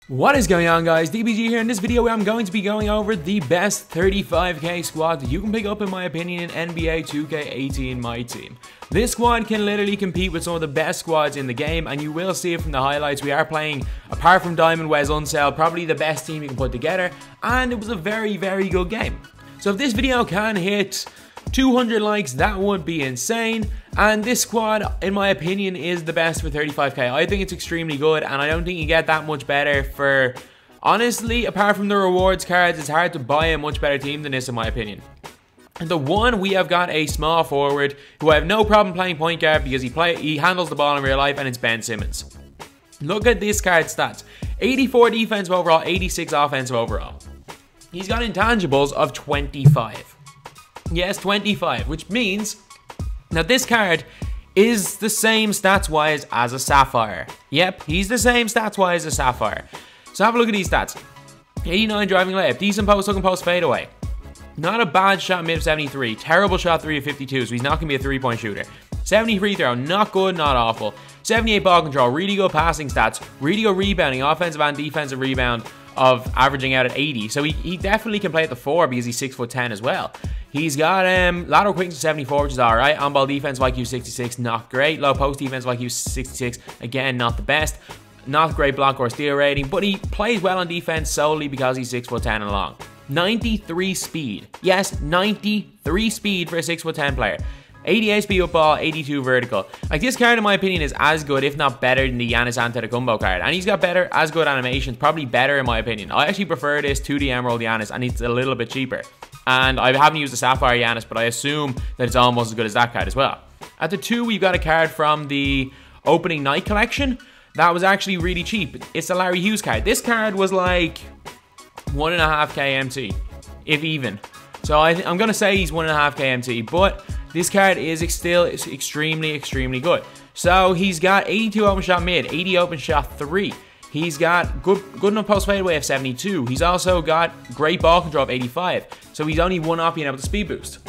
What is going on, guys? DBG here. In this video I'm going to be going over the best 35k squad that you can pick up, in my opinion, in NBA 2K18 MyTEAM. This squad can literally compete with some of the best squads in the game, and you will see it from the highlights. We are playing, apart from Diamond Wes Unseld, probably the best team you can put together, and it was a very good game. So if this video can hit 200 likes, that would be insane. And this squad, in my opinion, is the best for 35k. I think it's extremely good, and I don't think you get that much better for... Honestly, apart from the rewards cards, it's hard to buy a much better team than this, in my opinion. And the one, we have got a small forward who I have no problem playing point guard because he handles the ball in real life, and it's Ben Simmons. Look at this card's stats. 84 defensive overall, 86 offensive overall. He's got intangibles of 25. Yes, 25, which means... Now this card is the same stats-wise as a Sapphire. Yep, he's the same stats-wise as a Sapphire. So have a look at these stats. 89 driving layup, decent post, hook and post fadeaway. Not a bad shot mid of 73, terrible shot 3 of 52, so he's not going to be a three-point shooter. 70 free throw, not good, not awful. 78 ball control, really good passing stats, really good rebounding, offensive and defensive rebound of averaging out at 80. So he definitely can play at the 4 because he's 6'10" as well. He's got lateral quickness 74, which is alright. On ball defense IQ 66, not great. Low post defense IQ 66, again, not the best. Not great block or steal rating, but he plays well on defense solely because he's 6'10" and long. 93 speed. Yes, 93 speed for a 6'10" player. 88 speed with ball, 82 vertical. Like, this card, in my opinion, is as good, if not better, than the Giannis Antetokounmpo card. And he's got better, as good animations, probably better in my opinion. I actually prefer this to the Emerald Giannis, and it's a little bit cheaper. And I haven't used the Sapphire Giannis, but I assume that it's almost as good as that card as well. At the 2, we've got a card from the opening night collection. That was actually really cheap. It's the Larry Hughes card. This card was like 1.5k MT, if even. So I'm going to say he's 1.5k MT, but this card is still extremely good. So he's got 82 open shot mid, 80 open shot 3. He's got good enough post fadeaway of 72. He's also got great ball control of 85. So he's only one off being able to speed boost.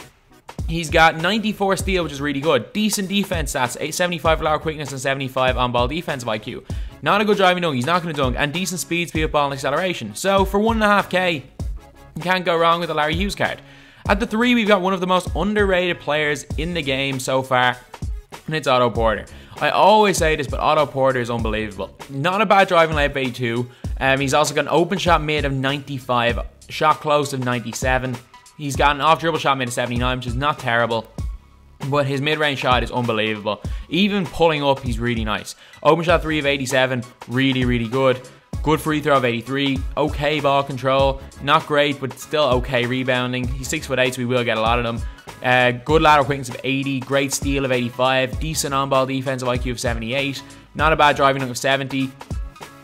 He's got 94 steal, which is really good. Decent defense stats, 75 lateral quickness and 75 on ball defensive IQ. Not a good driving dunk, he's not going to dunk. And decent speed, ball and acceleration. So for 1.5k, you can't go wrong with the Larry Hughes card. At the 3, we've got one of the most underrated players in the game so far, and it's Otto Porter. I always say this, but Otto Porter is unbelievable. Not a bad driving layup 82. He's also got an open shot mid of 95, shot close of 97. He's got an off dribble shot mid of 79, which is not terrible, but his mid-range shot is unbelievable. Even pulling up, he's really nice. Open shot 3 of 87, really good. Good free throw of 83, okay ball control, not great, but still okay rebounding. He's 6'8", so we will get a lot of them. Good lateral quickness of 80, great steal of 85, decent on-ball defensive IQ of 78, not a bad driving dunk of 70,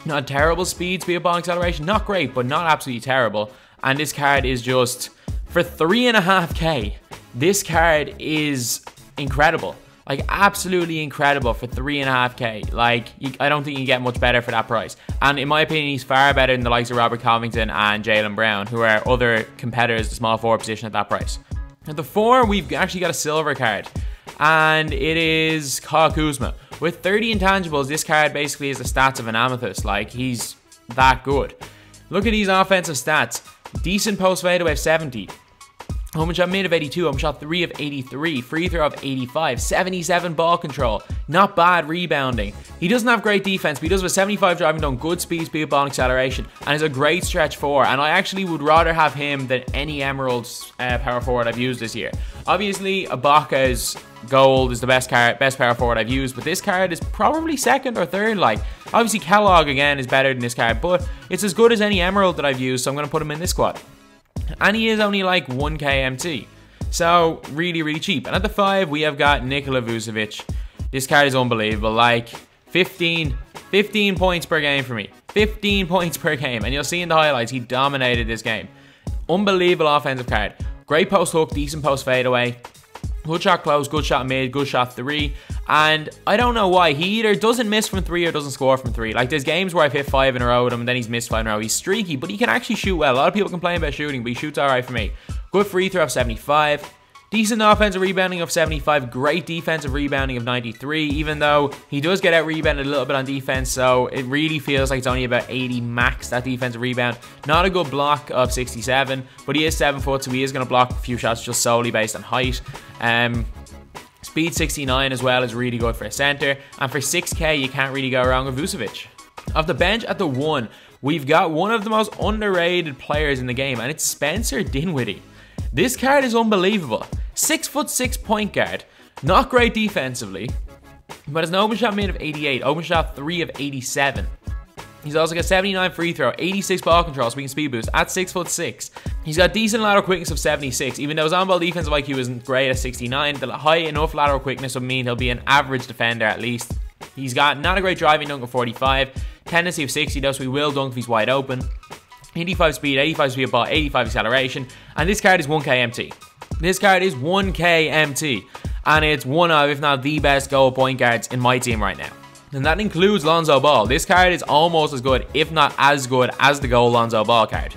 not terrible speed, ball acceleration, not great, but not absolutely terrible. And this card is just, for 3.5k, this card is incredible. Like, absolutely incredible for 3.5k. Like, I don't think you can get much better for that price. And in my opinion, he's far better than the likes of Robert Covington and Jaylen Brown, who are other competitors, the small forward position at that price. At the 4, we've actually got a silver card, and it is Kyle Kuzma. With 30 intangibles, this card basically is the stats of an amethyst. Like, he's that good. Look at these offensive stats. Decent post fadeaway of 70. Open shot mid of 82, open shot 3 of 83, free throw of 85, 77 ball control, not bad rebounding. He doesn't have great defense, but he does have a 75 driving dunk, good speed, ball and acceleration, and is a great stretch 4. And I actually would rather have him than any Emeralds power forward I've used this year. Obviously, Ibaka's gold is the best power forward I've used, but this card is probably second or third. Like, obviously Kellogg again is better than this card, but it's as good as any Emerald that I've used, so I'm going to put him in this squad. And he is only like 1k MT. So, really cheap. And at the 5, we have got Nikola Vucevic. This card is unbelievable. Like, 15 points per game for me. 15 points per game. And you'll see in the highlights, he dominated this game. Unbelievable offensive card. Great post hook, decent post fadeaway. Good shot close, good shot mid, good shot 3. And I don't know why. He either doesn't miss from 3 or doesn't score from 3. Like, there's games where I've hit 5 in a row with him and then he's missed 5 in a row. He's streaky, but he can actually shoot well. A lot of people complain about shooting, but he shoots alright for me. Good free throw of 75. Decent offensive rebounding of 75, great defensive rebounding of 93, even though he does get out rebounded a little bit on defense, so it really feels like it's only about 80 max, that defensive rebound. Not a good block of 67, but he is 7 foot, so he is going to block a few shots just solely based on height. Speed 69 as well is really good for a center, and for 6k you can't really go wrong with Vucevic. Off the bench at the 1, we've got one of the most underrated players in the game, and it's Spencer Dinwiddie. This card is unbelievable. 6'6" point guard, not great defensively, but has an open shot mid of 88, open shot 3 of 87. He's also got 79 free throw, 86 ball control, so we can speed boost at 6'6". He's got decent lateral quickness of 76, even though his on-ball defensive IQ isn't great at 69. The high enough lateral quickness would mean he'll be an average defender at least. He's got not a great driving dunk of 45, tendency of 60 though, so he will dunk if he's wide open. 85 speed, 85 speed ball, 85 acceleration, and this card is 1k MT. This card is 1k MT, and it's one of, if not the best goal point guards in my team right now. And that includes Lonzo Ball. This card is almost as good, if not as good, as the goal Lonzo Ball card.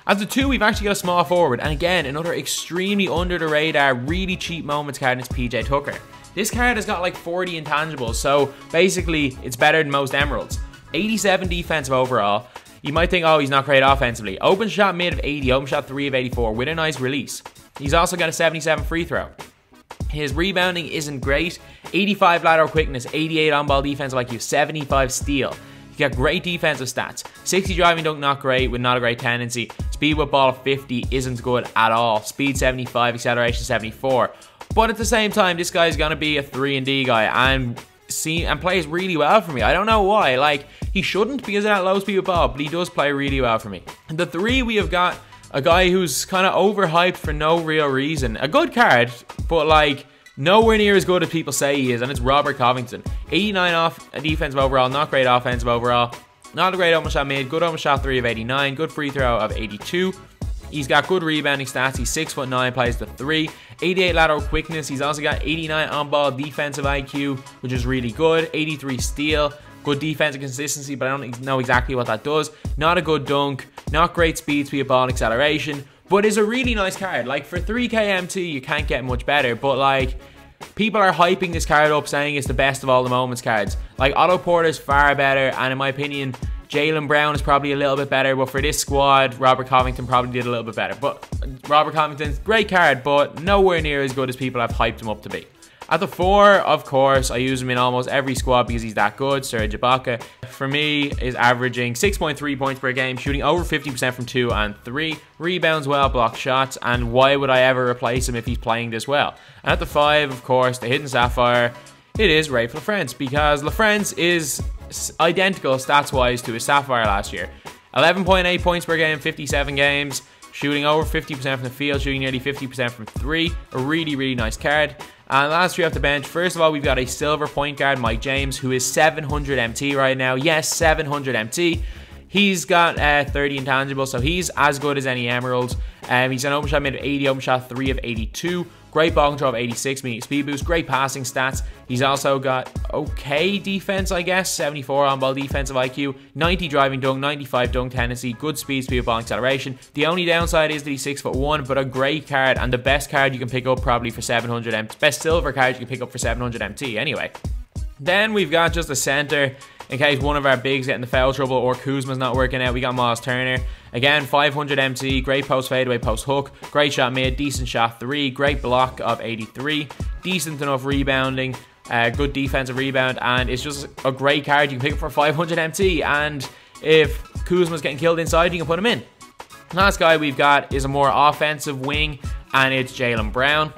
At the 2, we've actually got a small forward, and again, another extremely under the radar, really cheap moments card, and it's PJ Tucker. This card has got like 40 intangibles, so basically, it's better than most emeralds. 87 defensive overall. You might think, oh, he's not great offensively. Open shot mid of 80, open shot 3 of 84 with a nice release. He's also got a 77 free throw. His rebounding isn't great. 85 lateral quickness, 88 on-ball defensive IQ, 75 steal. He's got great defensive stats. 60 driving dunk, not great, with not a great tendency. Speed with ball of 50 isn't good at all. Speed 75, acceleration 74. But at the same time, this guy's going to be a 3-and-D guy and plays really well for me. I don't know why. Like, he shouldn't because of that low speed with ball, but he does play really well for me. The 3, we have got a guy who's kind of overhyped for no real reason. A good card, but like nowhere near as good as people say he is, and it's Robert Covington. 89 off defensive overall, not great offensive overall. Not a great open shot mid, good open shot 3 of 89, good free throw of 82. He's got good rebounding stats. He's 6'9", plays the 3. 88 lateral quickness. He's also got 89 on-ball defensive IQ, which is really good. 83 steal. Good defensive consistency, but I don't know exactly what that does. Not a good dunk. Not great speed ball and acceleration, but is a really nice card. Like, for 3k MT, you can't get much better, but like, people are hyping this card up, saying it's the best of all the moments cards. Like, Otto Porter's far better, and in my opinion, Jaylen Brown is probably a little bit better, but for this squad, Robert Covington probably did a little bit better. But Robert Covington's great card, but nowhere near as good as people have hyped him up to be. At the 4, of course, I use him in almost every squad because he's that good. Serge Ibaka, for me, is averaging 6.3 points per game, shooting over 50% from 2 and 3, rebounds well, block shots, and why would I ever replace him if he's playing this well? And at the 5, of course, the hidden sapphire, it is Raef LaFrentz, because LaFrentz is identical stats-wise to his sapphire last year. 11.8 points per game, 57 games, shooting over 50% from the field, shooting nearly 50% from 3. A really, really nice card. And last 3 off the bench, first of all, we've got a silver point guard, Mike James, who is 700 MT right now. Yes, 700 MT. He's got 30 intangibles, so he's as good as any emerald. He's an open shot mid of 80, open shot 3 of 82. Great ball control of 86, meaning speed boost, great passing stats. He's also got okay defense, I guess, 74 on-ball defensive IQ, 90 driving dunk, 95 dunk tendency, good speed ball acceleration. The only downside is that he's 6'1", but a great card, and the best card you can pick up probably for 700 MT. Best silver card you can pick up for 700 MT anyway. Then we've got just a center. In case one of our bigs get into foul trouble or Kuzma's not working out, we got Miles Turner. Again, 500 MT, great post fadeaway, post hook, great shot mid, decent shot 3, great block of 83, decent enough rebounding, good defensive rebound, and it's just a great card you can pick up for 500 MT, and if Kuzma's getting killed inside, you can put him in. Last guy we've got is a more offensive wing, and it's Jaylen Brown.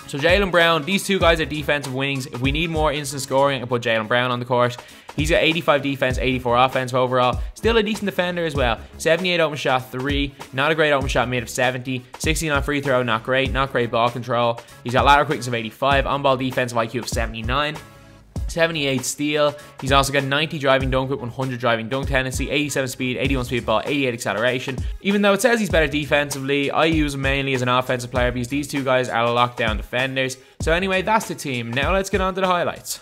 So Jaylen Brown, these two guys are defensive wings. If we need more instant scoring, I can put Jaylen Brown on the court. He's got 85 defense, 84 offense overall. Still a decent defender as well. 78 open shot 3, not a great open shot mid of 70. 69 free throw, not great ball control. He's got lateral quickness of 85, on-ball defensive IQ of 79. 78 steal. He's also got 90 driving dunk with 100 driving dunk tendency, 87 speed, 81 speed ball, 88 acceleration. Even though it says he's better defensively, I use him mainly as an offensive player because these two guys are lockdown defenders. So anyway, that's the team. Now let's get on to the highlights.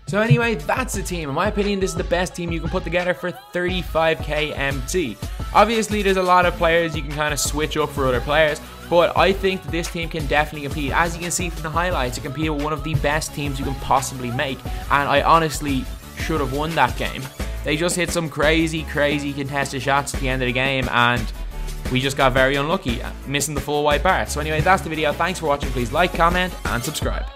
So anyway, that's the team. In my opinion, this is the best team you can put together for 35k MT. Obviously, there's a lot of players you can kind of switch up for other players, but I think that this team can definitely compete. As you can see from the highlights, it competed with one of the best teams you can possibly make, and I honestly should have won that game. They just hit some crazy contested shots at the end of the game, and we just got very unlucky, missing the full white bar. So anyway, that's the video. Thanks for watching. Please like, comment, and subscribe.